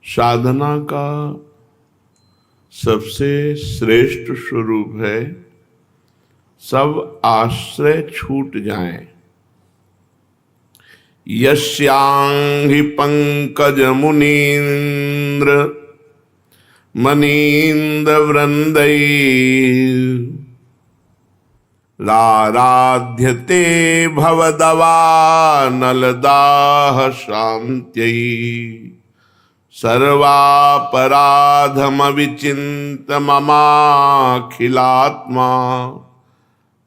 साधना का सबसे श्रेष्ठ स्वरूप है सब आश्रय छूट जाएं। यस्यांहि पंकज मुनीन्द्र मनीन्द्र वृंदै राराध्यते भवदवानलदाह शान्त्यै सर्वापराधमविचिन्त ममाखिलात्मा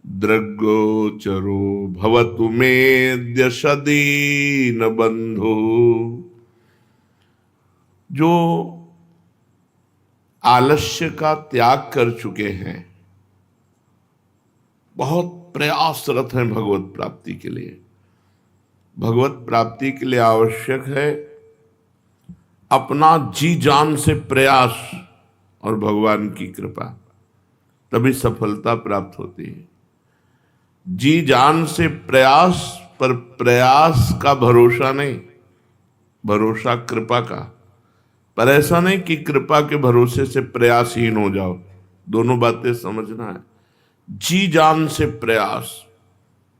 दृग्गोचरो भवतु मेद्य सदीन बंधु। जो आलस्य का त्याग कर चुके हैं, बहुत प्रयासरत हैं भगवत प्राप्ति के लिए। भगवत प्राप्ति के लिए आवश्यक है अपना जी जान से प्रयास और भगवान की कृपा, तभी सफलता प्राप्त होती है। जी जान से प्रयास, पर प्रयास का भरोसा नहीं, भरोसा कृपा का। पर ऐसा नहीं कि कृपा के भरोसे से प्रयासहीन हो जाओ, दोनों बातें समझना है। जी जान से प्रयास,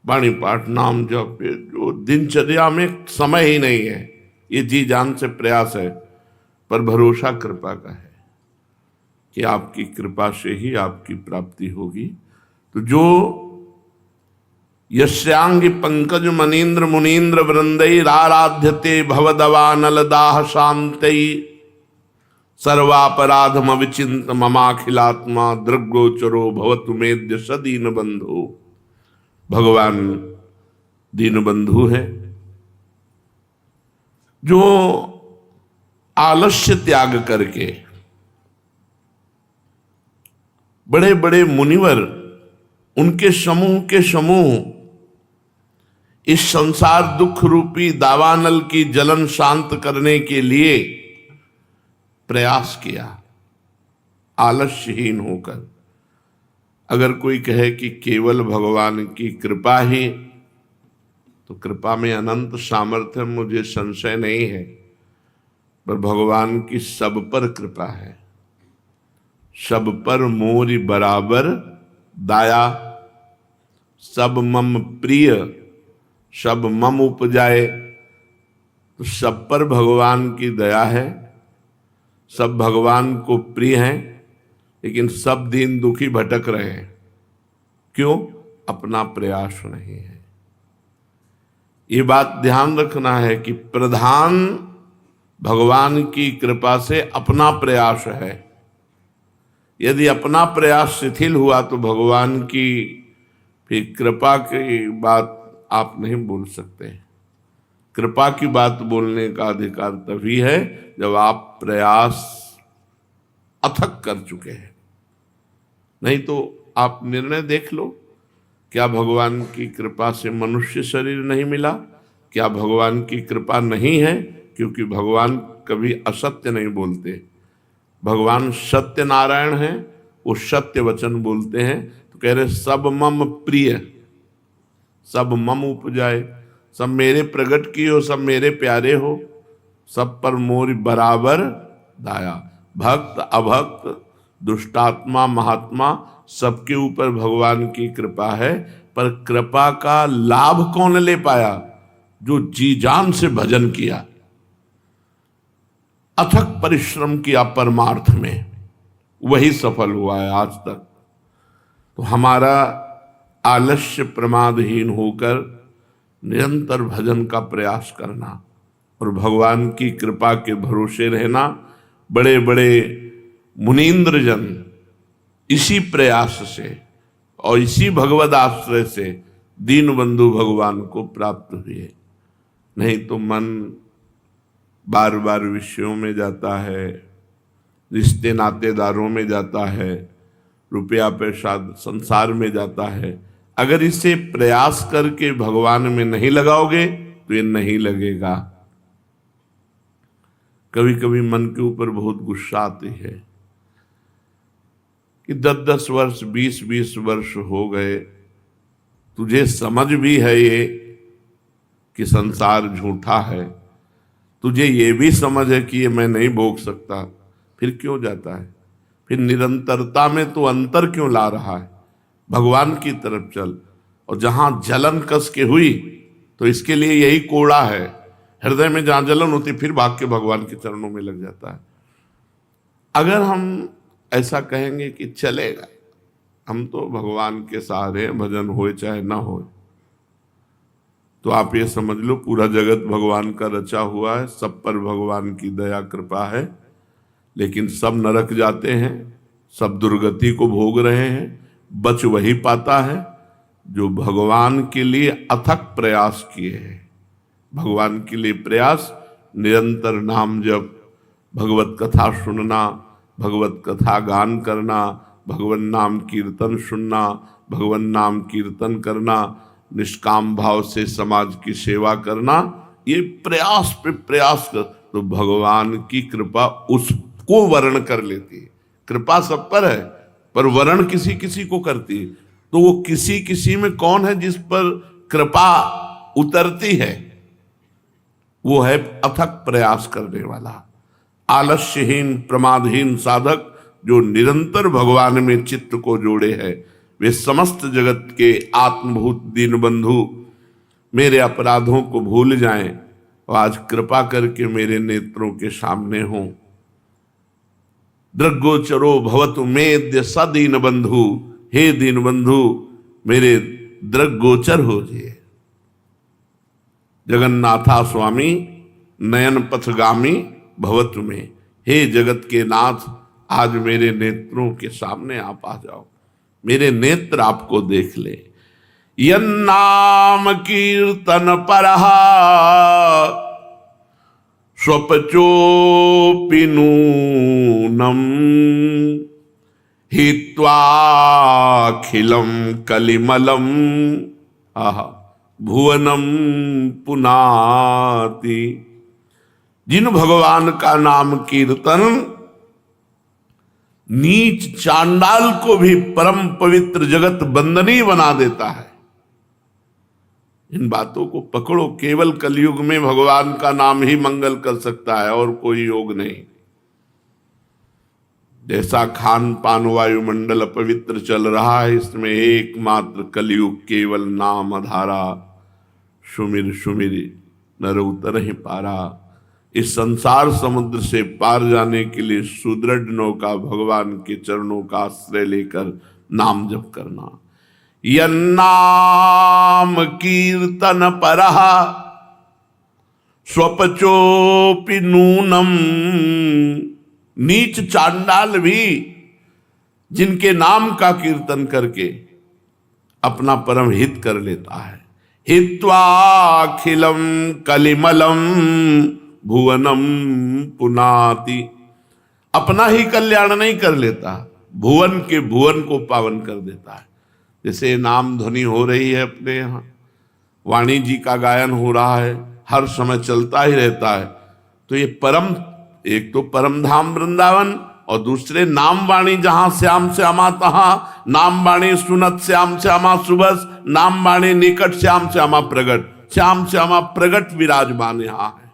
वाणी पाठ नाम जप, जो दिनचर्या में समय ही नहीं है, ये जी जान से प्रयास है। पर भरोसा कृपा का है कि आपकी कृपा से ही आपकी प्राप्ति होगी। तो जो यस्यांगी पंकज मनीन्द्र मुनीन्द्र वृंदै राराध्यते भवदवानलदाह शान्तै सर्वापराधम अविचिंत ममाखिलात्मा दृग्गोचरो भवतु मेद्य सदीन बंधु। भगवान दीन बंधु है। जो आलस्य त्याग करके बड़े बड़े मुनिवर, उनके समूह के समूह इस संसार दुख रूपी दावानल की जलन शांत करने के लिए प्रयास किया, आलस्यहीन होकर। अगर कोई कहे कि केवल भगवान की कृपा ही, तो कृपा में अनंत सामर्थ्य, मुझे संशय नहीं है। पर भगवान की सब पर कृपा है, सब पर मोरी बराबर दाया। सब मम प्रिय सब मम उपजाए, तो सब पर भगवान की दया है। सब भगवान को प्रिय हैं, लेकिन सब दीन दुखी भटक रहे हैं। क्यों? अपना प्रयास नहीं है। ये बात ध्यान रखना है कि प्रधान भगवान की कृपा से अपना प्रयास है। यदि अपना प्रयास शिथिल हुआ तो भगवान की फिर कृपा की बात आप नहीं बोल सकते। कृपा की बात बोलने का अधिकार तभी है जब आप प्रयास अथक कर चुके हैं। नहीं तो आप निर्णय देख लो, क्या भगवान की कृपा से मनुष्य शरीर नहीं मिला? क्या भगवान की कृपा नहीं है? क्योंकि भगवान कभी असत्य नहीं बोलते। भगवान सत्य नारायण हैं, वो सत्य वचन बोलते हैं। तो कह रहे सब मम प्रिय, सब मम उपजाए, सब मेरे प्रकट की हो, सब मेरे प्यारे हो, सब पर मोर बराबर दाया। भक्त अभक्त दुष्टात्मा महात्मा सबके ऊपर भगवान की कृपा है। पर कृपा का लाभ कौन ले पाया? जो जी जान से भजन किया, अथक परिश्रम किया परमार्थ में, वही सफल हुआ है आज तक। तो हमारा आलस्य प्रमादहीन होकर निरंतर भजन का प्रयास करना और भगवान की कृपा के भरोसे रहना। बड़े बड़े मुनीन्द्र जन इसी प्रयास से और इसी भगवद आश्रय से दीन बंधु भगवान को प्राप्त हुए। नहीं तो मन बार बार विषयों में जाता है, रिश्ते नातेदारों में जाता है, रुपया पैसा संसार में जाता है। अगर इसे प्रयास करके भगवान में नहीं लगाओगे तो ये नहीं लगेगा। कभी कभी मन के ऊपर बहुत गुस्सा आती है कि 10-10 वर्ष 20-20 वर्ष हो गए, तुझे समझ भी है ये कि संसार झूठा है, तुझे ये भी समझ है कि ये मैं नहीं भोग सकता, फिर क्यों जाता है? फिर निरंतरता में तो अंतर क्यों ला रहा है? भगवान की तरफ चल। और जहां जलन कस के हुई तो इसके लिए यही कोड़ा है, हृदय में जहां जलन होती फिर भाग के भगवान के चरणों में लग जाता है। अगर हम ऐसा कहेंगे कि चलेगा, हम तो भगवान के सहारे हैं, भजन होए चाहे ना होए, तो आप ये समझ लो पूरा जगत भगवान का रचा हुआ है, सब पर भगवान की दया कृपा है, लेकिन सब नरक जाते हैं, सब दुर्गति को भोग रहे हैं। बच वही पाता है जो भगवान के लिए अथक प्रयास किए हैं। भगवान के लिए प्रयास, निरंतर नाम जप, भगवत कथा सुनना, भगवत कथा गान करना, भगवान नाम कीर्तन सुनना, भगवान नाम कीर्तन करना, निष्काम भाव से समाज की सेवा करना, ये प्रयास पे प्रयास कर तो भगवान की कृपा उसको वर्ण कर लेती है। कृपा सब पर है, पर वर्ण किसी किसी को करती है। तो वो किसी किसी में कौन है जिस पर कृपा उतरती है? वो है अथक प्रयास करने वाला, आलस्यहीन प्रमादहीन साधक जो निरंतर भगवान में चित्त को जोड़े है। वे समस्त जगत के आत्मभूत दीन बंधु मेरे अपराधों को भूल जाएं और आज कृपा करके मेरे नेत्रों के सामने हों। दृग्गोचरो भवतु मेद्य सदीन बंधु, हे दीन बंधु मेरे दृग्गोचर हो जाए। जगन्नाथा स्वामी नयन पथगामी भवतु में, हे जगत के नाथ आज मेरे नेत्रों के सामने आप आ जाओ, मेरे नेत्र आपको देख ले। यन्नाम कीर्तन परहा स्वपचोपि नूनम हित्वाखिलम कलिमलम आहा भुवनम पुनाति। जिन भगवान का नाम कीर्तन नीच चांडाल को भी परम पवित्र जगत बंदनी बना देता है, इन बातों को पकड़ो। केवल कलयुग में भगवान का नाम ही मंगल कर सकता है और कोई योग नहीं। जैसा खान पान वायुमंडल अपवित्र चल रहा है, इसमें एकमात्र कलयुग केवल नाम आधारा, सुमिर सुमिर नर उतर ही पारा। इस संसार समुद्र से पार जाने के लिए सुदृढ़ नौका भगवान के चरणों का आश्रय लेकर नाम जप करना। यन्नाम कीर्तन परहा स्वपचोपि नूनम। नीच चांडाल भी जिनके नाम का कीर्तन करके अपना परम हित कर लेता है। हित्वाखिलम कलिमलम भुवनम पुनाति। अपना ही कल्याण नहीं कर लेता, भुवन के भुवन को पावन कर देता है। जैसे नाम ध्वनि हो रही है अपने यहाँ, वाणी जी का गायन हो रहा है, हर समय चलता ही रहता है। तो ये परम, एक तो परम धाम वृंदावन और दूसरे नाम वाणी जहां श्याम श्यामा तहां, नाम वाणी सुनत श्याम श्यामा सुबस, नाम वाणी निकट श्याम श्यामा प्रगट। श्याम श्यामा प्रगट विराजमान यहाँ है।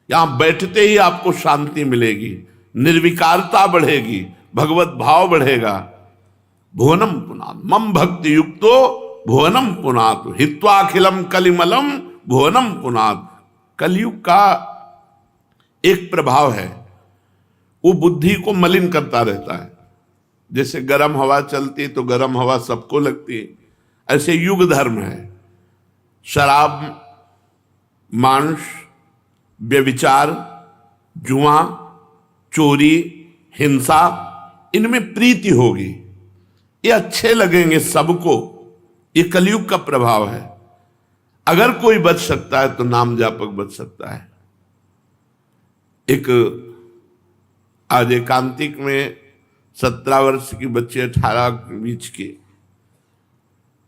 यहां बैठते ही आपको शांति मिलेगी, निर्विकारता बढ़ेगी, भगवत भाव बढ़ेगा। भुवनम पुनात मम भक्ति युक्तो भुवनम पुनात हित्वाखिलम कलिमलम भुवनम पुनात। कलयुग का एक प्रभाव है, वो बुद्धि को मलिन करता रहता है। जैसे गर्म हवा चलती तो गर्म हवा सबको लगती है, ऐसे युग धर्म है। शराब, मांस, व्यभिचार, जुआ, चोरी, हिंसा, इनमें प्रीति होगी, ये अच्छे लगेंगे सबको। ये कलयुग का प्रभाव है। अगर कोई बच सकता है तो नाम जापक बच सकता है। एक आज एकांतिक में 17 वर्ष की बच्ची 18 बीच की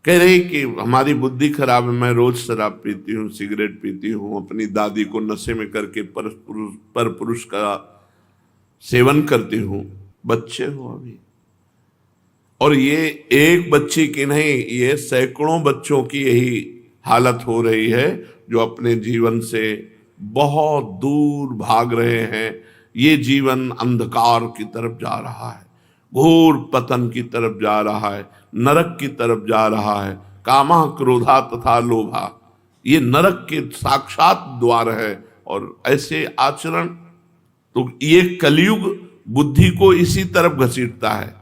कह रही कि हमारी बुद्धि खराब है, मैं रोज शराब पीती हूँ, सिगरेट पीती हूँ, अपनी दादी को नशे में करके पर पुरुष का सेवन करती हूँ। बच्चे हो अभी, और ये एक बच्ची की नहीं, ये सैकड़ों बच्चों की यही हालत हो रही है जो अपने जीवन से बहुत दूर भाग रहे हैं। ये जीवन अंधकार की तरफ जा रहा है, घोर पतन की तरफ जा रहा है, नरक की तरफ जा रहा है। कामा क्रोधा तथा लोभा, ये नरक के साक्षात द्वार है। और ऐसे आचरण, तो ये कलयुग बुद्धि को इसी तरफ घसीटता है।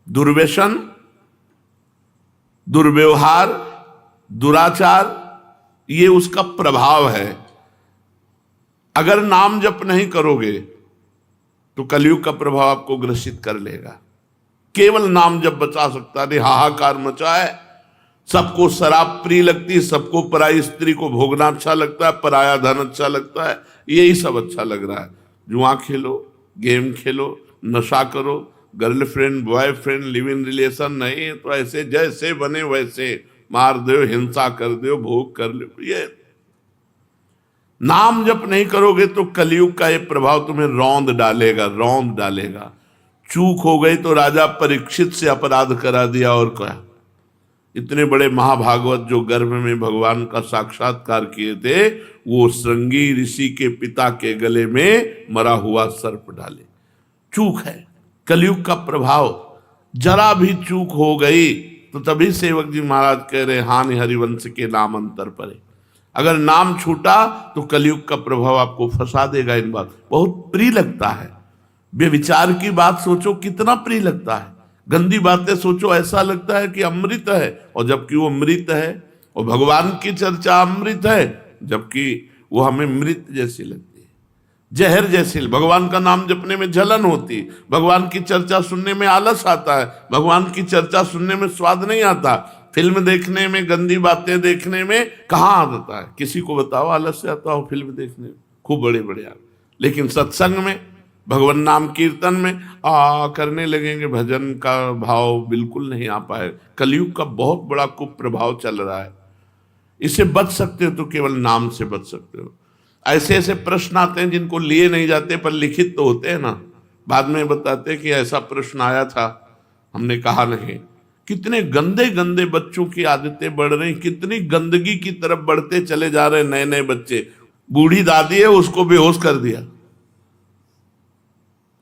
दुर्व्यसन, दुर्व्यवहार, दुराचार, ये उसका प्रभाव है। अगर नाम जप नहीं करोगे तो कलयुग का प्रभाव आपको ग्रसित कर लेगा। केवल नाम जप बचा सकता है। हाहाकार मचा है, सबको शराब प्रिय लगती है, सबको पराई स्त्री को भोगना अच्छा लगता है, पराया धन अच्छा लगता है, यही सब अच्छा लग रहा है। जुआ खेलो, गेम खेलो, नशा करो, girlfriend boyfriend live in relation नहीं तो ऐसे जैसे बने वैसे मार दो, हिंसा कर दो, भोग कर लो। ये नाम जप नहीं करोगे तो कलयुग का ये प्रभाव तुम्हें रौंद डालेगा, रौंद डालेगा। चूक हो गई तो राजा परीक्षित से अपराध करा दिया। और क्या, इतने बड़े महाभागवत जो गर्भ में भगवान का साक्षात्कार किए थे, वो श्रृंगी ऋषि के पिता के गले में मरा हुआ सर्प डाले। चूक है, कलयुग का प्रभाव। जरा भी चूक हो गई तो तभी सेवक जी महाराज कह रहे हानि हरिवंश के नाम अंतर परे। अगर नाम छूटा तो कलयुग का प्रभाव आपको फंसा देगा। इन बात बहुत प्रिय लगता है। व्यभिचार की बात सोचो कितना प्रिय लगता है, गंदी बातें सोचो ऐसा लगता है कि अमृत है, और जबकि वो मृत है। और भगवान की चर्चा अमृत है, जबकि वो हमें मृत जैसी लगती है, जहर जैसी। भगवान का नाम जपने में जलन होती, भगवान की चर्चा सुनने में आलस आता है, भगवान की चर्चा सुनने में स्वाद नहीं आता। फिल्म देखने में, गंदी बातें देखने में कहाँ आता है? किसी को बताओ आलस से आता हो फिल्म देखने में? खूब बड़े बड़े आदमी। लेकिन सत्संग में, भगवान नाम कीर्तन में करने लगेंगे, भजन का भाव बिल्कुल नहीं आ पाए। कलयुग का बहुत बड़ा कुप्रभाव चल रहा है। इससे बच सकते हो तो केवल नाम से बच सकते हो। ऐसे ऐसे प्रश्न आते हैं जिनको लिए नहीं जाते पर लिखित तो होते हैं ना, बाद में बताते हैं कि ऐसा प्रश्न आया था, हमने कहा नहीं। कितने गंदे गंदे बच्चों की आदतें बढ़ रही, कितनी गंदगी की तरफ बढ़ते चले जा रहे नए नए बच्चे। बूढ़ी दादी है, उसको बेहोश कर दिया,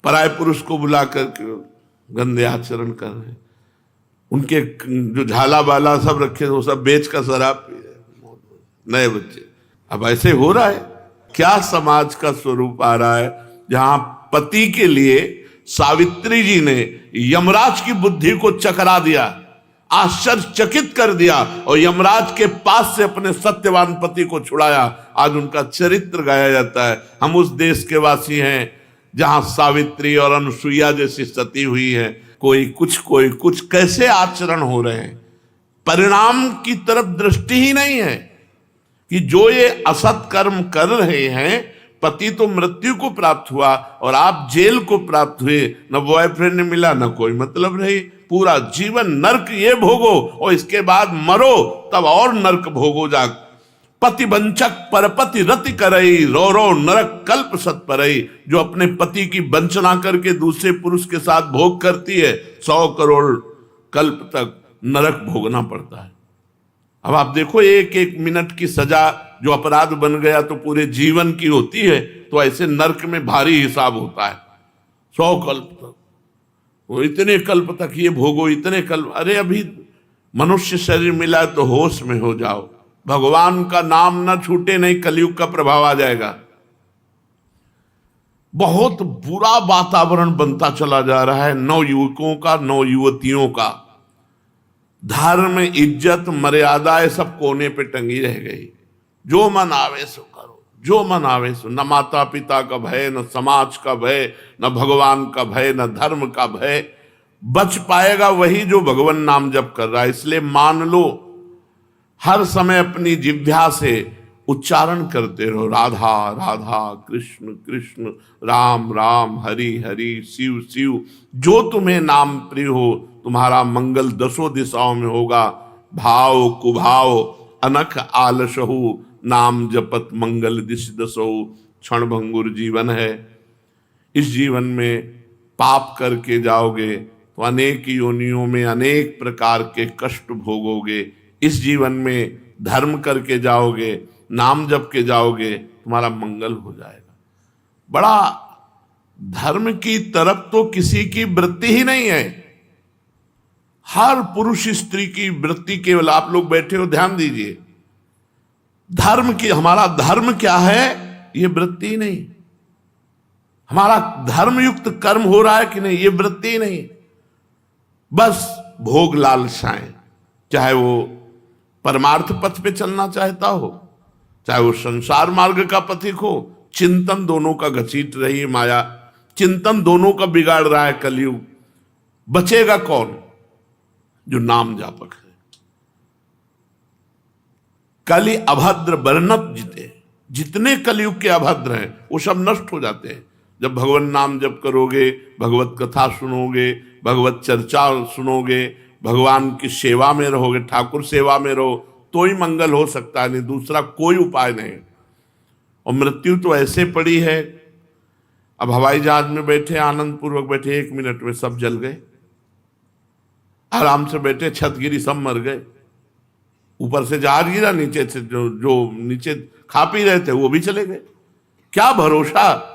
पराय पुरुष को बुला करके गंदे आचरण कर रहे हैं। उनके जो झाला बाला सब रखे वो सब बेच कर शराब पी रहे नए बच्चे। अब ऐसे हो रहा है। क्या समाज का स्वरूप आ रहा है जहां पति के लिए सावित्री जी ने यमराज की बुद्धि को चकरा दिया, आश्चर्यचकित कर दिया, और यमराज के पास से अपने सत्यवान पति को छुड़ाया। आज उनका चरित्र गाया जाता है। हम उस देश के वासी हैं जहां सावित्री और अनुसुईया जैसी सती हुई है। कोई कुछ कैसे आचरण हो रहे हैं, परिणाम की तरफ दृष्टि ही नहीं है कि जो ये असत कर्म कर रहे हैं। पति तो मृत्यु को प्राप्त हुआ और आप जेल को प्राप्त हुए, न बॉयफ्रेंड ने मिला, न कोई मतलब रही। पूरा जीवन नर्क ये भोगो और इसके बाद मरो तब और नर्क भोगो जाग। पति वंचक परपति रति करई, रो रो नरक कल्प सत परई। जो अपने पति की वंचना करके दूसरे पुरुष के साथ भोग करती है, 100 करोड़ कल्प तक नरक भोगना पड़ता है। अब आप देखो, एक एक मिनट की सजा जो अपराध बन गया तो पूरे जीवन की होती है, तो ऐसे नरक में भारी हिसाब होता है। 100 कल्प तक, वो इतने कल्प तक ये भोगो, इतने कल्प। अरे अभी मनुष्य शरीर मिला तो होश में हो जाओ, भगवान का नाम ना छूटे, नहीं कलयुग का प्रभाव आ जाएगा। बहुत बुरा वातावरण बनता चला जा रहा है नव युवकों का, नव युवतियों का। धर्म, इज्जत, मर्यादा सब कोने पे टंगी रह गई। जो मन आवे सो करो, जो मन आवे सो। न माता पिता का भय, न समाज का भय, न भगवान का भय, न धर्म का भय। बच पाएगा वही जो भगवान नाम जप कर रहा है। इसलिए मान लो, हर समय अपनी जिह्वा से उच्चारण करते रहो, राधा राधा कृष्ण कृष्ण राम राम हरि हरि शिव शिव। जो तुम्हें नाम प्रिय हो, तुम्हारा मंगल 10 दिशाओं में होगा। भाव कुभाव अनख आलसहु, नाम जपत मंगल दिश दसहु। क्षण भंगुर जीवन है। इस जीवन में पाप करके जाओगे तो अनेक योनियों में अनेक प्रकार के कष्ट भोगोगे। इस जीवन में धर्म करके जाओगे, नाम जप के जाओगे तुम्हारा मंगल हो जाएगा। बड़ा धर्म की तरफ तो किसी की वृत्ति ही नहीं है। हर पुरुष स्त्री की वृत्ति केवल, आप लोग बैठे हो ध्यान दीजिए, धर्म की, हमारा धर्म क्या है ये वृत्ति नहीं, हमारा धर्मयुक्त कर्म हो रहा है कि नहीं ये वृत्ति नहीं, बस भोग लालसाएं, चाहे वो परमार्थ पथ पे चलना चाहता हो, चाहे वो संसार मार्ग का पथिक हो, चिंतन दोनों का घसीट रही है माया, चिंतन दोनों का बिगाड़ रहा है कलयुग। बचेगा कौन? जो नाम जापक है। कलि अभद्र वर्णत जिते, जितने कलयुग के अभद्र हैं वो सब नष्ट हो जाते हैं जब भगवान नाम जप करोगे, भगवत कथा सुनोगे, भगवत चर्चा सुनोगे, भगवान की सेवा में रहोगे, ठाकुर सेवा में रहो, तो ही मंगल हो सकता है, नहीं दूसरा कोई उपाय नहीं। और मृत्यु तो ऐसे पड़ी है, अब हवाई जहाज में बैठे आनंद पूर्वक बैठे, 1 मिनट में सब जल गए, आराम से बैठे, छत गिरी सब मर गए, ऊपर से जहाज गिरा, नीचे से जो नीचे खा पी रहे थे वो भी चले गए। क्या भरोसा।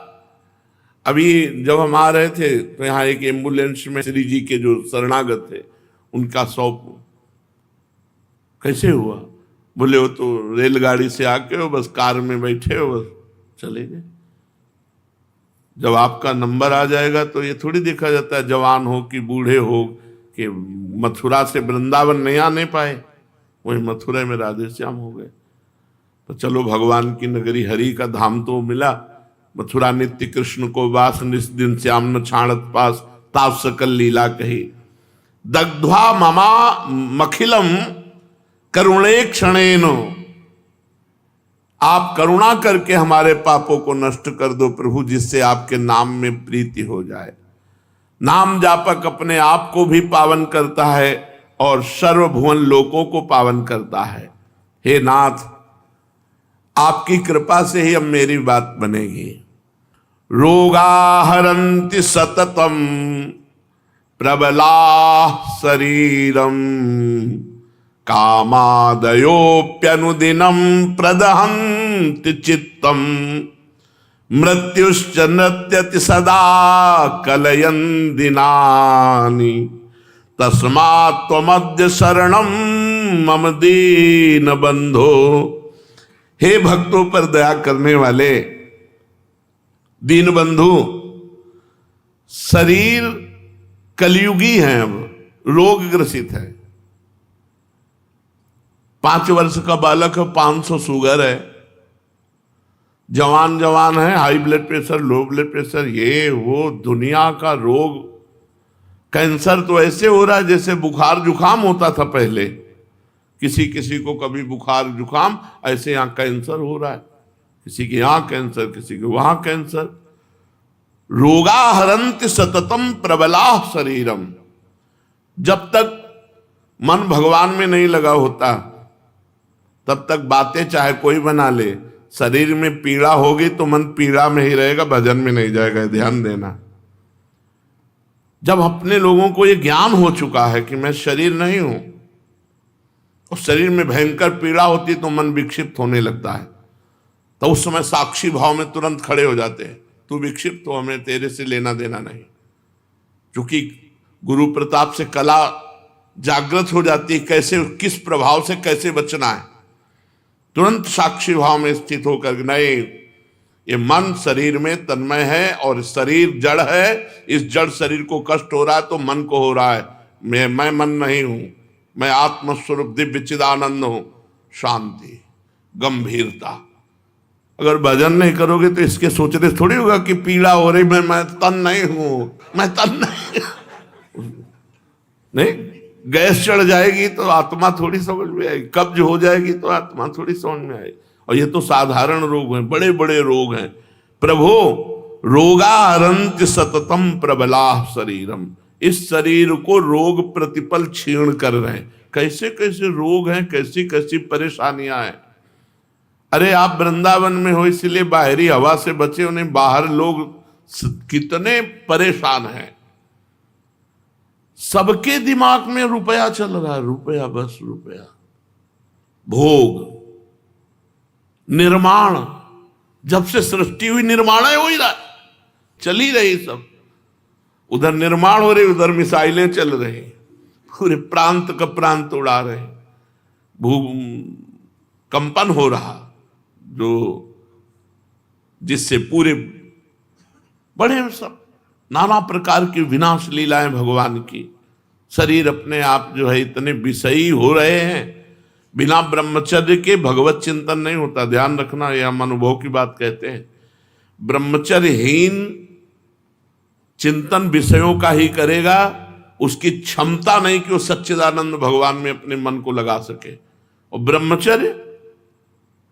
अभी जब हम आ रहे थे तो यहाँ एक एम्बुलेंस में श्री जी के जो शरणागत थे उनका 100 कैसे हुआ? बोले वो तो रेलगाड़ी से आके हो, बस कार में बैठे हो, बस चले गए। जब आपका नंबर आ जाएगा तो ये थोड़ी देखा जाता है जवान हो कि बूढ़े हो, कि मथुरा से वृंदावन नहीं आने पाए, वही मथुरा में राधे श्याम हो गए। तो चलो भगवान की नगरी हरि का धाम तो मिला। मथुरा नित्य कृष्ण को वास, निस दिन श्याम न छाणत पास, ताप सकल लीला कही। दग्ध्वा ममा मखिलम करुणे क्षणेन, आप करुणा करके हमारे पापों को नष्ट कर दो प्रभु, जिससे आपके नाम में प्रीति हो जाए। नाम जापक अपने आप को भी पावन करता है और सर्वभुवन लोकों को पावन करता है। हे नाथ, आपकी कृपा से ही अब मेरी बात बनेगी। रोगा हरन्ति सततम प्रबला शरीरम, कामादयोप्यनुदिनं प्रदहन्ति चित्तम, मृत्युश्च नृत्यति सदा कलयन् दिनानि, तस्मात् त्वमद्य शरणं मम दीन बंधो। हे भक्तों पर दया करने वाले दीन बंधु, शरीर कलयुगी है, अब रोग ग्रसित है। 5 वर्ष का बालक है, 500 शुगर है, जवान है, high blood pressure, low blood pressure, ये वो दुनिया का रोग। कैंसर तो ऐसे हो रहा है जैसे बुखार जुकाम होता था पहले, किसी किसी को कभी बुखार जुकाम, ऐसे यहाँ कैंसर हो रहा है, किसी के यहाँ कैंसर, किसी के वहां कैंसर। रोगा हरन्ति सततम प्रबला शरीरम, जब तक मन भगवान में नहीं लगा होता तब तक बातें चाहे कोई बना ले, शरीर में पीड़ा होगी तो मन पीड़ा में ही रहेगा, भजन में नहीं जाएगा, ध्यान देना। जब अपने लोगों को ये ज्ञान हो चुका है कि मैं शरीर नहीं हूं, और शरीर में भयंकर पीड़ा होती तो मन विक्षिप्त होने लगता है, तो उस समय साक्षी भाव में तुरंत खड़े हो जाते हैं, तू विक्षिप्त हो, हमें तेरे से लेना देना नहीं। क्योंकि गुरु प्रताप से कला जागृत हो जाती है, कैसे किस प्रभाव से कैसे बचना है, तुरंत साक्षी भाव में स्थित होकर नहीं, ये मन शरीर में तन्मय है और शरीर जड़ है, इस जड़ शरीर को कष्ट हो रहा है तो मन को हो रहा है, मैं मन नहीं हूं, मैं आत्मस्वरूप दिव्य चिदानंद हूं। शांति, गंभीरता। अगर भजन नहीं करोगे तो इसके सोचने थोड़ी होगा कि पीड़ा हो रही, मैं तन नहीं हूं, मैं तन नहीं। गैस चढ़ जाएगी तो आत्मा थोड़ी समझ में आएगी, कब्ज हो जाएगी तो आत्मा थोड़ी समझ में आएगी। और ये तो साधारण रोग हैं, बड़े बड़े रोग हैं। प्रभु रोगा हरन्ति सततम प्रबला शरीरम, इस शरीर को रोग प्रतिपल क्षीण कर रहे हैं। कैसे कैसे रोग हैं, कैसी कैसी परेशानियां हैं। अरे आप वृंदावन में हो इसलिए बाहरी हवा से बचे, उन्हें बाहर लोग कितने परेशान हैं। सबके दिमाग में रुपया चल रहा है, रुपया, बस रुपया, भोग। निर्माण, जब से सृष्टि हुई निर्माण हो ही रहा, चल ही रही सब। उधर निर्माण हो रहे, उधर मिसाइलें चल रही, पूरे प्रांत का प्रांत उड़ा रहे, भूकंपन हो रहा, जो जिससे पूरे बड़े सब नाना प्रकार की विनाश लीलाएं भगवान की। शरीर अपने आप जो है इतने विषयी हो रहे हैं, बिना ब्रह्मचर्य के भगवत चिंतन नहीं होता। ध्यान रखना, यह हम अनुभव की बात कहते हैं। ब्रह्मचर्यहीन चिंतन विषयों का ही करेगा, उसकी क्षमता नहीं कि वो सच्चिदानंद भगवान में अपने मन को लगा सके। और ब्रह्मचर्य,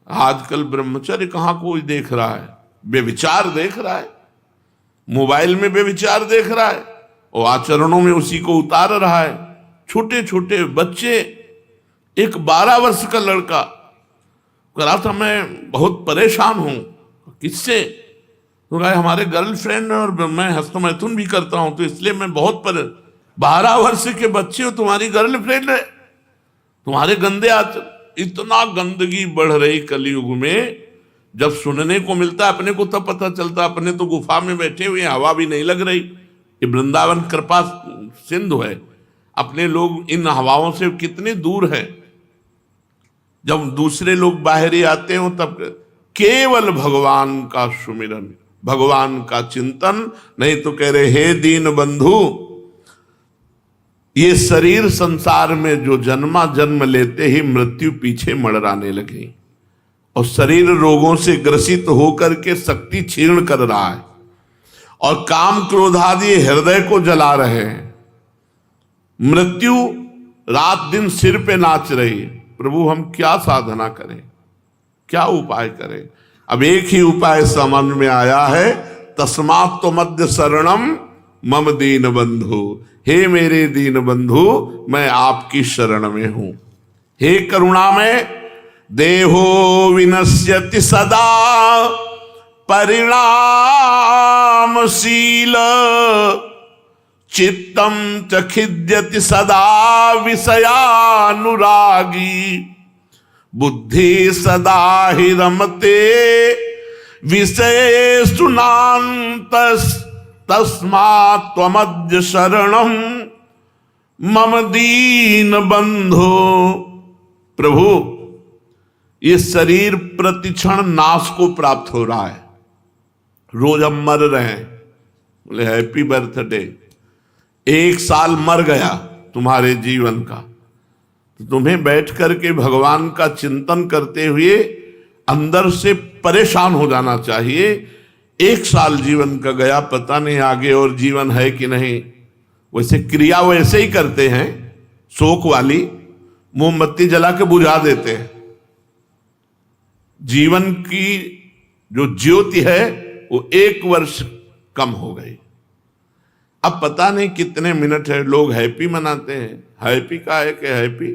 आजकल ब्रह्मचर्य कहाँ कोई देख रहा है, बेविचार देख रहा है, मोबाइल में बेविचार देख रहा है और आचरणों में उसी को उतार रहा है। छोटे छोटे बच्चे, एक 12 वर्ष का लड़का कह रहा था मैं बहुत परेशान हूं। किससे? तो कहा हमारे गर्लफ्रेंड और मैं हस्तमैथुन भी करता हूं, तो इसलिए मैं बहुत 12 वर्ष के बच्चे हो, तुम्हारी गर्लफ्रेंड है, तुम्हारे गंदे आचरण। इतना गंदगी बढ़ रही कलयुग में, जब सुनने को मिलता अपने को तब पता चलता। अपने तो गुफा में बैठे हुए, हवा भी नहीं लग रही। ये वृंदावन कृपा सिंधु है, अपने लोग इन हवाओं से कितने दूर हैं। जब दूसरे लोग बाहर ही आते हो तब केवल भगवान का सुमिरन, भगवान का चिंतन। नहीं तो कह रहे हे दीन बंधु, ये शरीर संसार में जो जन्मा, जन्म लेते ही मृत्यु पीछे मड़राने लगी और शरीर रोगों से ग्रसित होकर के शक्ति क्षीण कर रहा है और काम क्रोध आदि हृदय को जला रहे हैं। मृत्यु रात दिन सिर पे नाच रही है। प्रभु हम क्या साधना करें, क्या उपाय करें? अब एक ही उपाय समझ में आया है, तस्मात् त्वमद्य शरणम मम दीन बंधु। हे मेरे दीन बंधु, मैं आपकी शरण में हूं। हे करुणामय, देहो विनश्यति सदा परिणामशील, चित्तम च खिद्यति सदा विषयानुरागी, बुद्धि सदा हि रमते विषयेषु नान्तस्, तस्मात् त्वमद्य शरणम मम दीन बंधो। प्रभु, ये शरीर प्रतिक्षण नाश को प्राप्त हो रहा है, रोज हम मर रहे हैं। बोले हैप्पी बर्थडे। 1 साल मर गया तुम्हारे जीवन का, तो तुम्हें बैठ करके भगवान का चिंतन करते हुए अंदर से परेशान हो जाना चाहिए। 1 साल जीवन का गया, पता नहीं आगे और जीवन है कि नहीं। वैसे क्रिया वैसे ही करते हैं, शोक वाली, मोमबत्ती जला के बुझा देते हैं। जीवन की जो ज्योति है वो 1 वर्ष कम हो गई। अब पता नहीं कितने मिनट है, लोग हैप्पी मनाते हैं। हैप्पी का है कि हैप्पी,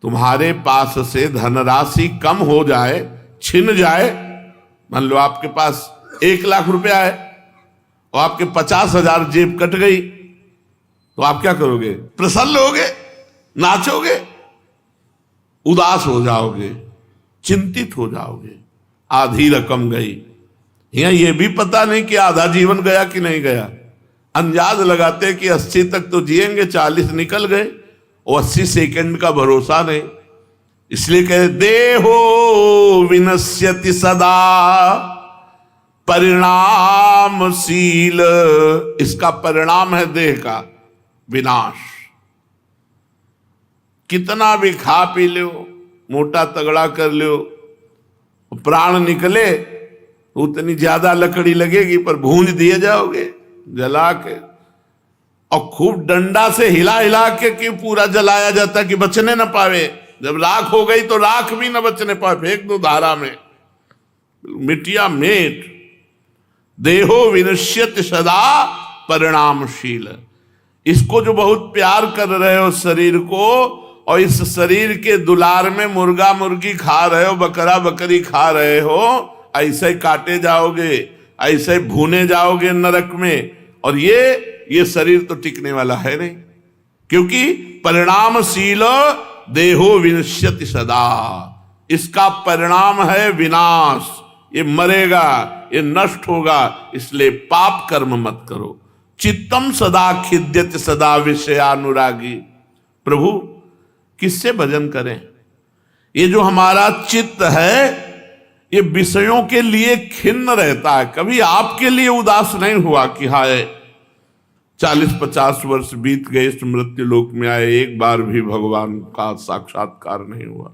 तुम्हारे पास से धनराशि कम हो जाए, छिन जाए। मान लो आपके पास 1 लाख रुपया है और आपके 50,000 जेब कट गई, तो आप क्या करोगे? प्रसन्न होगे, नाचोगे, उदास हो जाओगे, चिंतित हो जाओगे। आधी रकम गई। यहाँ ये भी पता नहीं कि आधा जीवन गया कि नहीं गया। अंदाज लगाते कि 80 तक तो जिएंगे, 40 निकल गए और 80 सेकंड का भरोसा नहीं। इसलिए कहे देहो विनश्यति सदा परिणामशील। इसका परिणाम है देह का विनाश। कितना भी खा पी लो, मोटा तगड़ा कर लो, प्राण निकले उतनी ज्यादा लकड़ी लगेगी, पर भूंज दिए जाओगे जला के। और खूब डंडा से हिला हिला के कि पूरा जलाया जाता कि बचने न पावे। जब राख हो गई तो राख भी न बचने पाए, फेंक दो धारा में, मिटिया मेट। देहो विनश्यति सदा परिणामशील। इसको जो बहुत प्यार कर रहे हो शरीर को, और इस शरीर के दुलार में मुर्गा मुर्गी खा रहे हो, बकरा बकरी खा रहे हो, ऐसे ही काटे जाओगे, ऐसे ही भूने जाओगे नरक में। और ये शरीर तो टिकने वाला है नहीं, क्योंकि परिणामशील देहो विनश्यति सदा। इसका परिणाम है विनाश, ये मरेगा, ये नष्ट होगा, इसलिए पाप कर्म मत करो। चित्तम सदा खिद्यत सदा विषयानुरागी। प्रभु किससे भजन करें? ये जो हमारा चित्त है ये विषयों के लिए खिन्न रहता है, कभी आपके लिए उदास नहीं हुआ कि हाय 40-50 वर्ष बीत गए, इस मृत्यु लोक में आए, एक बार भी भगवान का साक्षात्कार नहीं हुआ,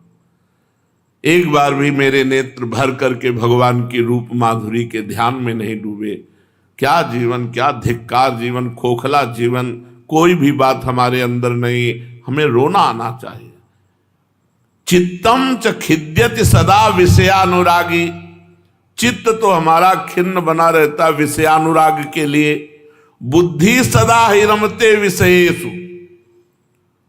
एक बार भी मेरे नेत्र भर करके भगवान की रूप माधुरी के ध्यान में नहीं डूबे। क्या जीवन, क्या धिक्कार जीवन, खोखला जीवन, कोई भी बात हमारे अंदर नहीं, हमें रोना आना चाहिए। चित्तम च खिद्यति सदा विषयानुरागी। चित्त तो हमारा खिन्न बना रहता विषयानुराग के लिए। बुद्धि सदा ही रमते विषयेषु।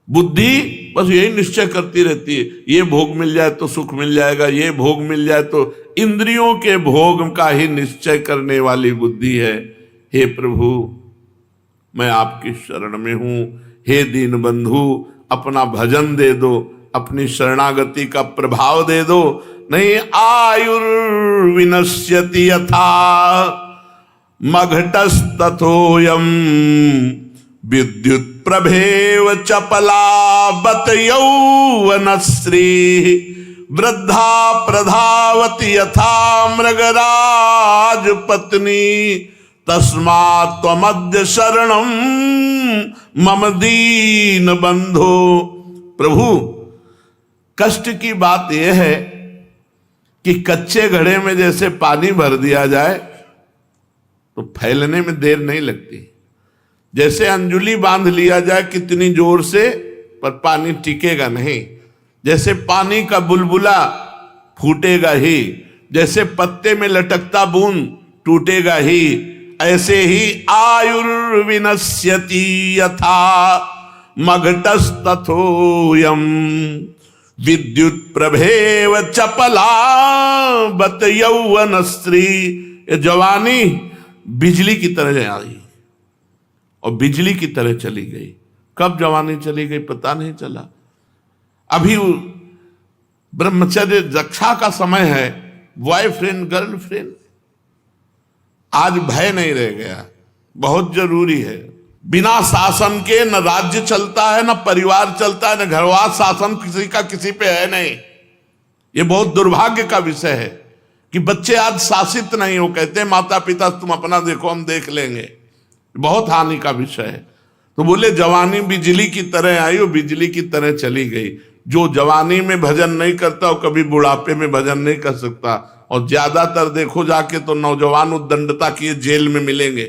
बुद्धि बस यही निश्चय करती रहती है, ये भोग मिल जाए तो सुख मिल जाएगा, ये भोग मिल जाए तो, इंद्रियों के भोग का ही निश्चय करने वाली बुद्धि है। हे प्रभु मैं आपकी शरण में हूं, हे दीन बंधु अपना भजन दे दो, अपनी शरणागति का प्रभाव दे दो। नहीं आयुर्विनश्यति यथा मघटस्तथोयम विद्युत प्रभेव चपला बत यौवनश्री वृद्धा प्रधावति यथा मृगराज पत्नी तस्मात् त्वमद्य शरणम मम दीन बंधो। प्रभु कष्ट की बात यह है कि कच्चे घड़े में जैसे पानी भर दिया जाए तो फैलने में देर नहीं लगती, जैसे अंजुली बांध लिया जाए कितनी जोर से पर पानी टिकेगा नहीं, जैसे पानी का बुलबुला फूटेगा ही, जैसे पत्ते में लटकता बूंद टूटेगा ही, ऐसे ही आयुर्विनश्यति यथा मघटस्तथोयम विद्युत प्रभेव चपला बत यौवन स्त्री। जवानी बिजली की तरह आई और बिजली की तरह चली गई। कब जवानी चली गई पता नहीं चला। अभी ब्रह्मचर्य रक्षा का समय है, बॉयफ्रेंड गर्लफ्रेंड, आज भय नहीं रह गया, बहुत जरूरी है। बिना शासन के न राज्य चलता है, न परिवार चलता है, न घरवास शासन किसी का किसी पे है नहीं। ये बहुत दुर्भाग्य का विषय है कि बच्चे आज शासित नहीं हो, कहते हैं माता पिता तुम अपना देखो हम देख लेंगे, बहुत हानि का विषय है। तो बोले जवानी बिजली की तरह आई और बिजली की तरह चली गई। जो जवानी में भजन नहीं करता वो कभी बुढ़ापे में भजन नहीं कर सकता। और ज्यादातर देखो जाके तो नौजवान उद्दंडता किए जेल में मिलेंगे,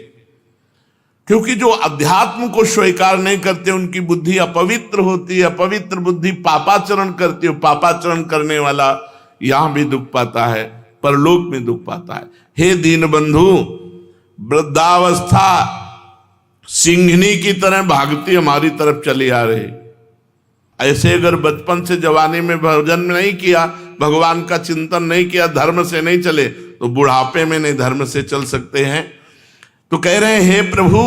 क्योंकि जो अध्यात्म को स्वीकार नहीं करते उनकी बुद्धि अपवित्र होती है। अपवित्र बुद्धि पापाचरण करती है, पापाचरण करने वाला यहां भी दुख पाता है, परलोक में दुख पाता है। हे दीन बंधु वृद्धावस्था सिंघनी की तरह भागती हमारी तरफ चली आ रही। ऐसे अगर बचपन से जवानी में भजन नहीं किया, भगवान का चिंतन नहीं किया, धर्म से नहीं चले, तो बुढ़ापे में नहीं धर्म से चल सकते हैं। तो कह रहे हैं हे प्रभु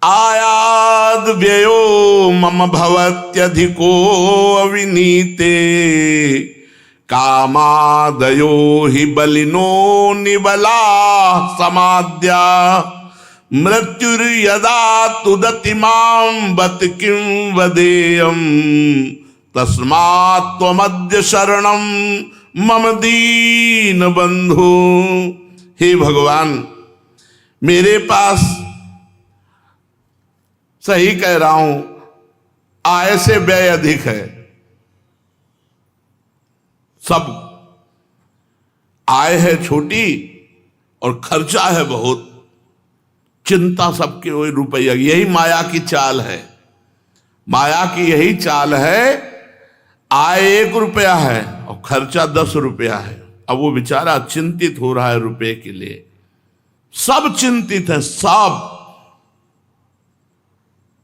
आयाद व्ययो मम भवत्यधिको अविनीते कामादयो हि बलिनो निबला समाद्या मृत्युर्यदा तुदति मां बत किं वदेयं तस्मात् त्वमद्य शरणं मम दीन बंधु। हे भगवान मेरे पास, सही कह रहा हूं, आय से व्यय अधिक है। सब आय है छोटी और खर्चा है बहुत, चिंता सबके वही रुपया। यही माया की चाल है, माया की यही चाल है। आय 1 रुपया है और खर्चा 10 रुपया है। अब वो बेचारा चिंतित हो रहा है रुपए के लिए। सब चिंतित हैं, सब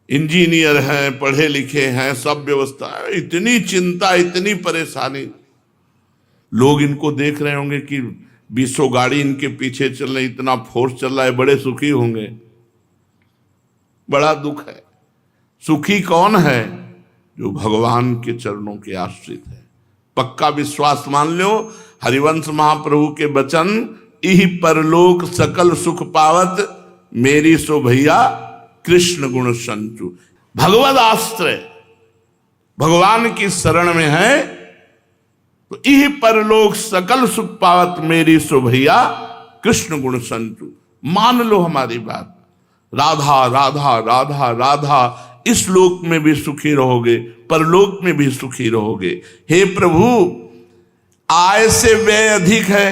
इंजीनियर हैं, पढ़े लिखे हैं, सब व्यवस्था है। इतनी चिंता, इतनी परेशानी। लोग इनको देख रहे होंगे कि 20 गाड़ी इनके पीछे चल रही, इतना फोर्स चल रहा है, बड़े सुखी होंगे। बड़ा दुख है। सुखी कौन है? जो भगवान के चरणों के आश्रित है, पक्का विश्वास मान लो। हरिवंश महाप्रभु के वचन, इह परलोक सकल सुख पावत, मेरी सो भैया कृष्ण गुण संचु। भगवद आश्रय भगवान की शरण में है तो इह परलोक सकल सुख पावत, मेरी सो भैया कृष्ण गुण संचु। मान लो हमारी बात, राधा राधा राधा राधा, इस लोक में भी सुखी रहोगे, परलोक में भी सुखी रहोगे। हे प्रभु, आय से व्यय अधिक है,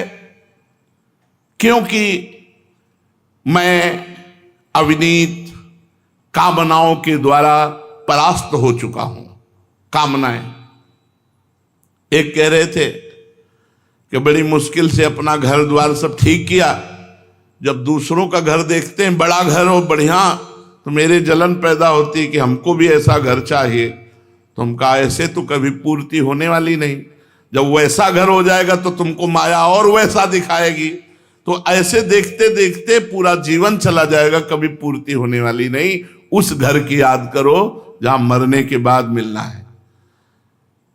क्योंकि मैं अविनीत कामनाओं के द्वारा परास्त हो चुका हूं। कामनाएं, एक कह रहे थे कि बड़ी मुश्किल से अपना घर द्वार सब ठीक किया, जब दूसरों का घर देखते हैं बड़ा घर हो बढ़िया, तो मेरे जलन पैदा होती है कि हमको भी ऐसा घर चाहिए। तो हम कहा ऐसे तो कभी पूर्ति होने वाली नहीं, जब वैसा घर हो जाएगा तो तुमको माया और वैसा दिखाएगी। तो ऐसे देखते देखते पूरा जीवन चला जाएगा, कभी पूर्ति होने वाली नहीं। उस घर की याद करो जहां मरने के बाद मिलना है,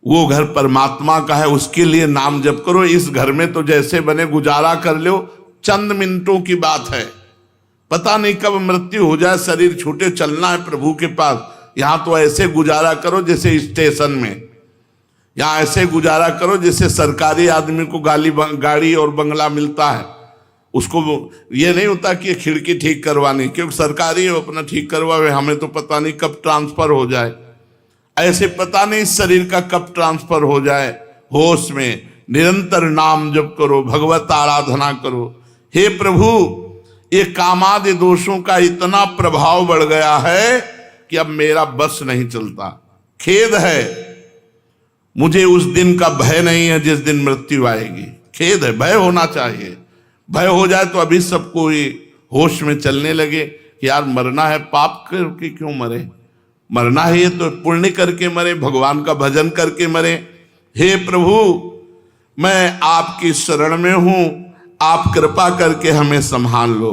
वो घर परमात्मा का है, उसके लिए नाम जप करो। इस घर में तो जैसे बने गुजारा कर लो, चंद मिनटों की बात है, पता नहीं कब मृत्यु हो जाए, शरीर छूटे, चलना है प्रभु के पास। यहां तो ऐसे गुजारा करो जैसे स्टेशन में, यहां ऐसे गुजारा करो जैसे सरकारी आदमी को गाड़ी और बंगला मिलता है, उसको ये नहीं होता कि खिड़की ठीक करवानी, क्योंकि सरकारी है, अपना ठीक करवावे, हमें तो पता नहीं कब ट्रांसफर हो जाए। ऐसे पता नहीं शरीर का कब ट्रांसफर हो जाए। होश में निरंतर नाम जप करो, भगवत आराधना करो। हे प्रभु, ये कामादि दोषों का इतना प्रभाव बढ़ गया है कि अब मेरा बस नहीं चलता। खेद है, मुझे उस दिन का भय नहीं है जिस दिन मृत्यु आएगी। खेद है, भय होना चाहिए। भय हो जाए तो अभी सबको होश में चलने लगे कि यार मरना है, पाप करके क्यों मरे, मरना है ये तो पुण्य करके मरे, भगवान का भजन करके मरे। हे प्रभु, मैं आपकी शरण में हूं, आप कृपा करके हमें संभाल लो।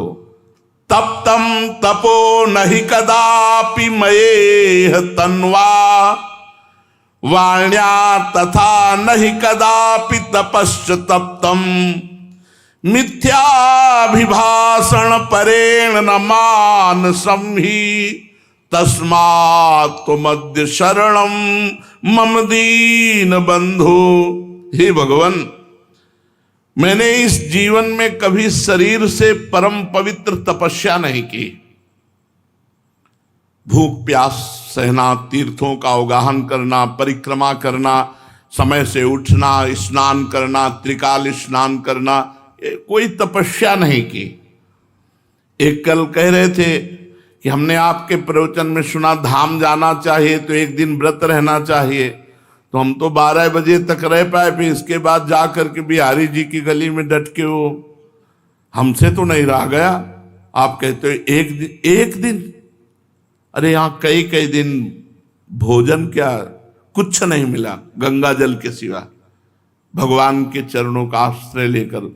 तप्तम तपो नहीं कदापि मयेह तन्वा, वाण्या तथा नहीं कदापि तपश्च तप्तम, मिथ्याभिभाषण परेण न मानसं हि, तस्मात् त्वमद्य शरणं मम दीन बंधु। हे भगवान, मैंने इस जीवन में कभी शरीर से परम पवित्र तपस्या नहीं की। भूख प्यास सहना, तीर्थों का अवगाहन करना, परिक्रमा करना, समय से उठना, स्नान करना, त्रिकाल स्नान करना, कोई तपस्या नहीं की। एक कल कह रहे थे कि हमने आपके प्रवचन में सुना धाम जाना चाहिए तो एक दिन व्रत रहना चाहिए, तो हम तो 12 बजे तक रह पाए, फिर इसके बाद जा करके बिहारी जी की गली में डट के वो हमसे तो नहीं रहा गया। आप कहते हो एक दिन, अरे यहाँ कई कई दिन भोजन क्या कुछ नहीं मिला गंगा जल के सिवा। भगवान के चरणों का आश्रय लेकर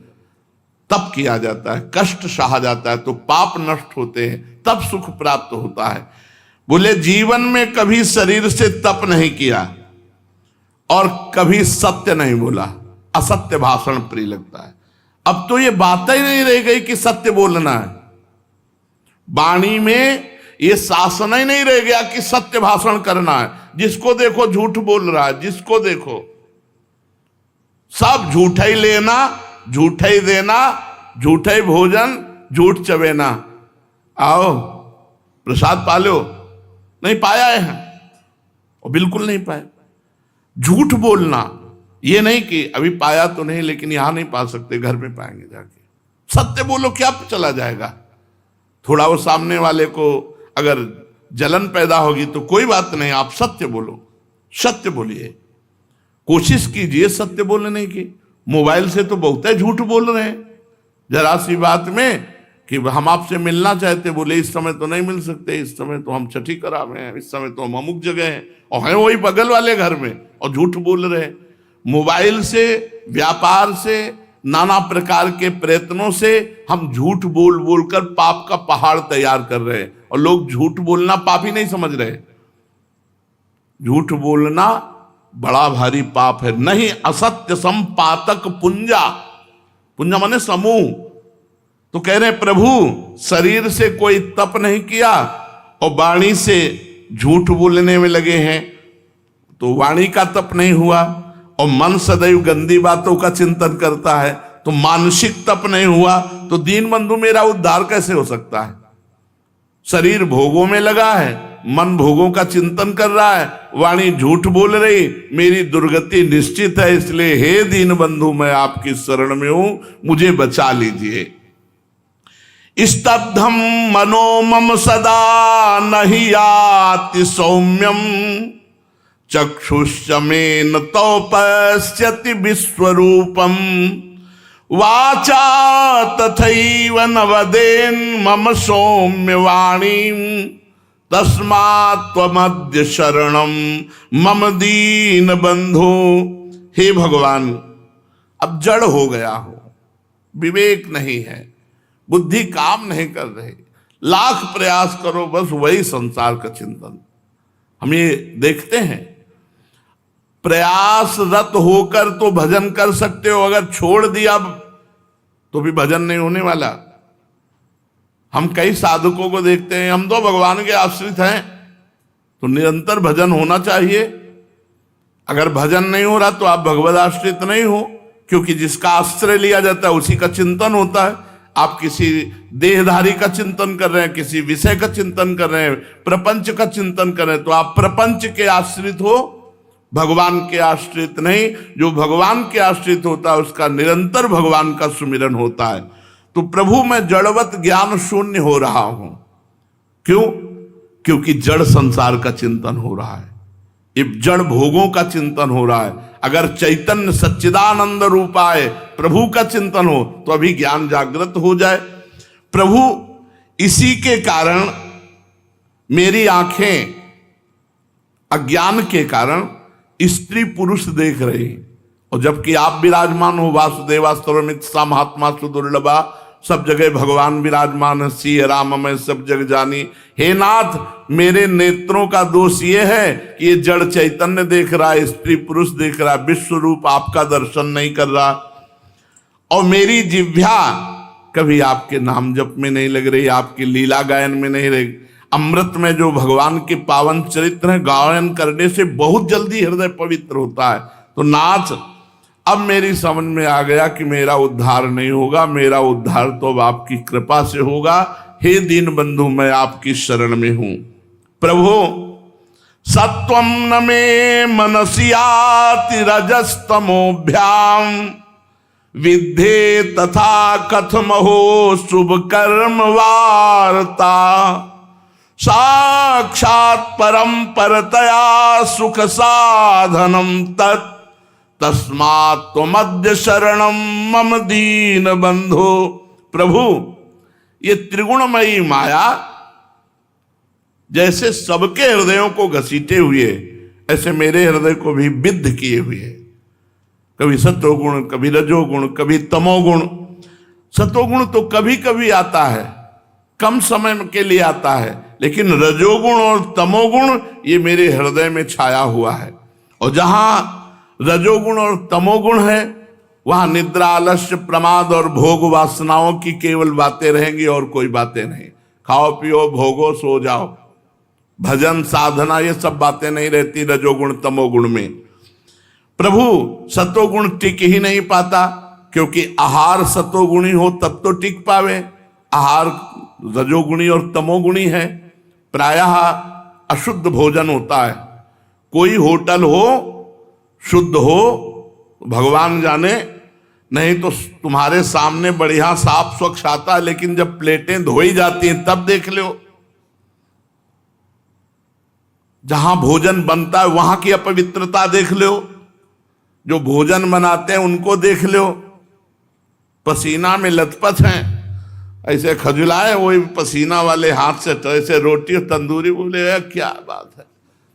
तप किया जाता है, कष्ट सहा जाता है, तो पाप नष्ट होते हैं, तब सुख प्राप्त होता है। बोले जीवन में कभी शरीर से तप नहीं किया और कभी सत्य नहीं बोला, असत्य भाषण प्रिय लगता है। अब तो ये बात ही नहीं रह गई कि सत्य बोलना है, वाणी में ये शासन ही नहीं रह गया कि सत्य भाषण करना है। जिसको देखो झूठ बोल रहा है, जिसको देखो सब झूठा ही लेना, झूठा ही देना, झूठा ही भोजन, झूठ चबेना। आओ प्रसाद पा लो, नहीं पाया है और बिल्कुल नहीं पाया। झूठ बोलना, ये नहीं कि अभी पाया तो नहीं लेकिन यहां नहीं पा सकते, घर में पाएंगे जाके। सत्य बोलो, क्या चला जाएगा। थोड़ा वो सामने वाले को अगर जलन पैदा होगी तो कोई बात नहीं, आप सत्य बोलो, सत्य बोलिए, कोशिश कीजिए सत्य बोलने की। मोबाइल से तो बहुत है झूठ बोल रहे हैं, जरा सी बात में कि हम आपसे मिलना चाहते, बोले इस समय तो नहीं मिल सकते, इस समय तो हम छठी करा में हैं, इस समय तो हम अमुक जगह हैं, और हैं वही बगल वाले घर में और झूठ बोल रहे हैं। मोबाइल से, व्यापार से, नाना प्रकार के प्रयत्नों से हम झूठ बोल बोलकर पाप का पहाड़ तैयार कर रहे हैं, और लोग झूठ बोलना पाप ही नहीं समझ रहे। झूठ बोलना बड़ा भारी पाप है। नहीं असत्य संपातक पुंजा, पुंजा माने समूह। तो कह रहे प्रभु शरीर से कोई तप नहीं किया और वाणी से झूठ बोलने में लगे हैं, तो वाणी का तप नहीं हुआ। और मन सदैव गंदी बातों का चिंतन करता है, तो मानसिक तप नहीं हुआ। तो दीन बंधु मेरा उद्धार कैसे हो सकता है? शरीर भोगों में लगा है, मन भोगों का चिंतन कर रहा है, वाणी झूठ बोल रही, मेरी दुर्गति निश्चित है। इसलिए हे दीन बंधु मैं आपकी शरण में हूं, मुझे बचा लीजिए। स्तब्धम मनो मम सदा नहीं याति सौम्यम चक्षुष मेन तो पश्यति विश्वरूपम वाचा तथैव न वदेन मम सौम्य वाणी तस्मात् त्वमद्य शरणम मम दीन बंधु। हे भगवान, अब जड़ हो गया हो, विवेक नहीं है, बुद्धि काम नहीं कर रही, लाख प्रयास करो बस वही संसार का चिंतन। हम ये देखते हैं, प्रयासरत होकर तो भजन कर सकते हो, अगर छोड़ दिया तो भी भजन नहीं होने वाला। हम कई साधकों को देखते हैं, हम तो भगवान के आश्रित हैं, तो निरंतर भजन होना चाहिए। अगर भजन नहीं हो रहा तो आप भगवद आश्रित नहीं हो, क्योंकि जिसका आश्रय लिया जाता है उसी का चिंतन होता है। आप किसी देहधारी का चिंतन कर रहे हैं, किसी विषय का चिंतन कर रहे हैं, प्रपंच का चिंतन कर रहे हैं, तो आप प्रपंच के आश्रित हो, भगवान के आश्रित नहीं। जो भगवान के आश्रित होता है उसका निरंतर भगवान का सुमिरन होता है। तो प्रभु मैं जड़वत ज्ञान शून्य हो रहा हूं, क्यों? क्योंकि जड़ संसार का चिंतन हो रहा है, ये जड़ भोगों का चिंतन हो रहा है। अगर चैतन्य सच्चिदानंद रूपाय प्रभु का चिंतन हो तो अभी ज्ञान जागृत हो जाए। प्रभु इसी के कारण मेरी आंखें अज्ञान के कारण स्त्री पुरुष देख रही, और जबकि आप विराजमान हो, वासुदेवास्तवमित सा महात्मा सुदुर्लभा, सब जगह भगवान विराजमान है, सिय राम मैं सब जग जानी। हे नाथ, मेरे नेत्रों का दोष ये है कि ये जड़ चैतन्य देख रहा है, स्त्री पुरुष देख रहा है, विश्व रूप आपका दर्शन नहीं कर रहा। और मेरी जिह्वा कभी आपके नाम जप में नहीं लग रही, आपकी लीला गायन में नहीं रही। अमृत में जो भगवान के पावन चरित्र हैं, गायन करने से बहुत जल्दी हृदय पवित्र होता है। तो नाथ, अब मेरी समझ में आ गया कि मेरा उद्धार नहीं होगा, मेरा उद्धार तो अब आपकी कृपा से होगा। हे दीन बंधु मैं आपकी शरण में हूं। प्रभु सत्वम न मे मनसियाति रजस्तमोभ्याम विद्धे तथा कथमहो शुभ कर्म वार्ता साक्षात् परम परतया सुख साधनम तत् तस्मात् त्वमद्य शरणम मम दीन बंधो। प्रभु ये त्रिगुणमयी माया जैसे सबके हृदयों को घसीटे हुए, ऐसे मेरे हृदय को भी विद्ध किए हुए। कभी सत्वगुण, कभी रजोगुण, कभी तमोगुण। सत्वगुण तो कभी कभी आता है, कम समय के लिए आता है, लेकिन रजोगुण और तमोगुण ये मेरे हृदय में छाया हुआ है। और जहां रजोगुण और तमोगुण है वहां निद्रा, आलस्य, प्रमाद और भोग वासनाओं की केवल बातें रहेंगी और कोई बातें नहीं। खाओ पियो भोगो सो जाओ, भजन साधना ये सब बातें नहीं रहती रजोगुण तमोगुण में। प्रभु सतोगुण टिक ही नहीं पाता, क्योंकि आहार सतोगुणी हो तब तो टिक पावे, आहार रजोगुणी और तमोगुणी है। प्रायः अशुद्ध भोजन होता है। कोई होटल हो शुद्ध हो भगवान जाने, नहीं तो तुम्हारे सामने बढ़िया साफ स्वच्छ आता है, लेकिन जब प्लेटें धोई जाती हैं तब देख लो। जहां भोजन बनता है वहां की अपवित्रता देख लो, जो भोजन बनाते हैं उनको देख लो, पसीना में लथपथ हैं, ऐसे खजुलाए वही पसीना वाले हाथ से, तो ऐसे रोटी और तंदूरी, बोले क्या बात है।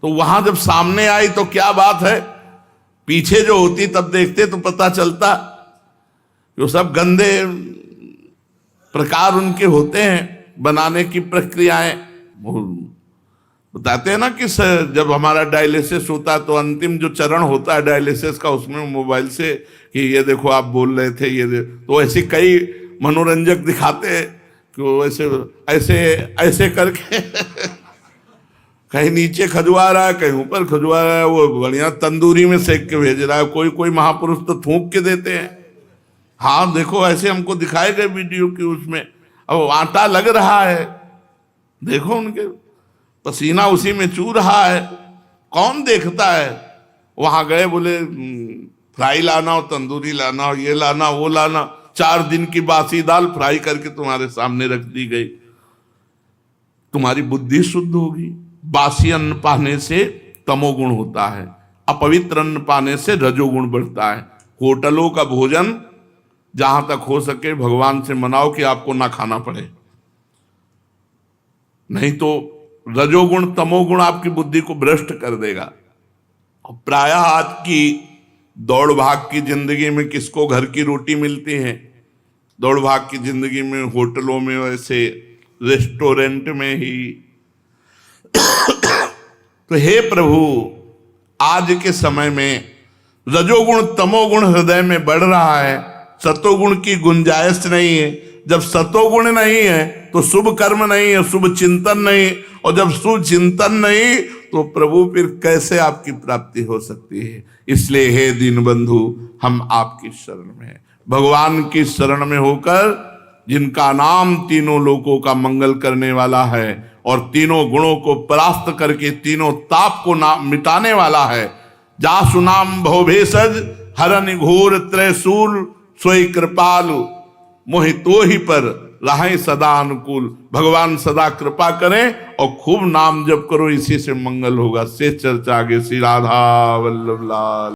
तो वहां जब सामने आई तो क्या बात है, पीछे जो होती तब देखते तो पता चलता। जो सब गंदे प्रकार उनके होते हैं बनाने की प्रक्रियाएं, बताते हैं ना कि जब हमारा डायलिसिस होता है तो अंतिम जो चरण होता है डायलिसिस का, उसमें मोबाइल से कि ये देखो आप बोल रहे थे, तो ऐसे कई मनोरंजक दिखाते हैं कि वो ऐसे ऐसे ऐसे करके कहीं नीचे खजवा रहा है, कहीं ऊपर खजवा रहा है, वो बढ़िया तंदूरी में सेक के भेज रहा है। कोई कोई महापुरुष तो थूक के देते हैं। हाँ देखो, ऐसे हमको दिखाए गए वीडियो की, उसमें अब आटा लग रहा है, देखो उनके पसीना उसी में चू रहा है, कौन देखता है। वहां गए, बोले फ्राई लाना हो, तंदूरी लाना हो, ये लाना वो लाना, 4 दिन की बासी दाल फ्राई करके तुम्हारे सामने रख दी गई। तुम्हारी बुद्धि शुद्ध होगी। बासी अन्न पाने से तमोगुण होता है, अपवित्र अन्न पाने से रजोगुण बढ़ता है। होटलों का भोजन जहां तक हो सके भगवान से मनाओ कि आपको ना खाना पड़े, नहीं तो रजोगुण तमोगुण आपकी बुद्धि को भ्रष्ट कर देगा। प्रायः आज की दौड़ भाग की जिंदगी में किसको घर की रोटी मिलती है? दौड़ भाग की जिंदगी में होटलों में, वैसे रेस्टोरेंट में ही। तो हे प्रभु, आज के समय में रजोगुण तमोगुण हृदय में बढ़ रहा है, सतोगुण की गुंजाइश नहीं है। जब सतोगुण नहीं है तो शुभ कर्म नहीं है, शुभ चिंतन नहीं, और जब शुभ चिंतन नहीं तो प्रभु फिर कैसे आपकी प्राप्ति हो सकती है? इसलिए हे दीन बंधु, हम आपकी शरण में हैं। भगवान की शरण में होकर, जिनका नाम तीनों लोकों का मंगल करने वाला है और तीनों गुणों को परास्त करके तीनों ताप को मिटाने वाला है, जासु नाम भवभेषज हरन घोर त्रैशूल, सोई कृपालु मोहितो ही पर रहें सदा अनुकूल। भगवान सदा कृपा करें और खूब नाम जप करो, इसी से मंगल होगा। शेष चर्चा आगे। श्री राधा वल्लभ लाल।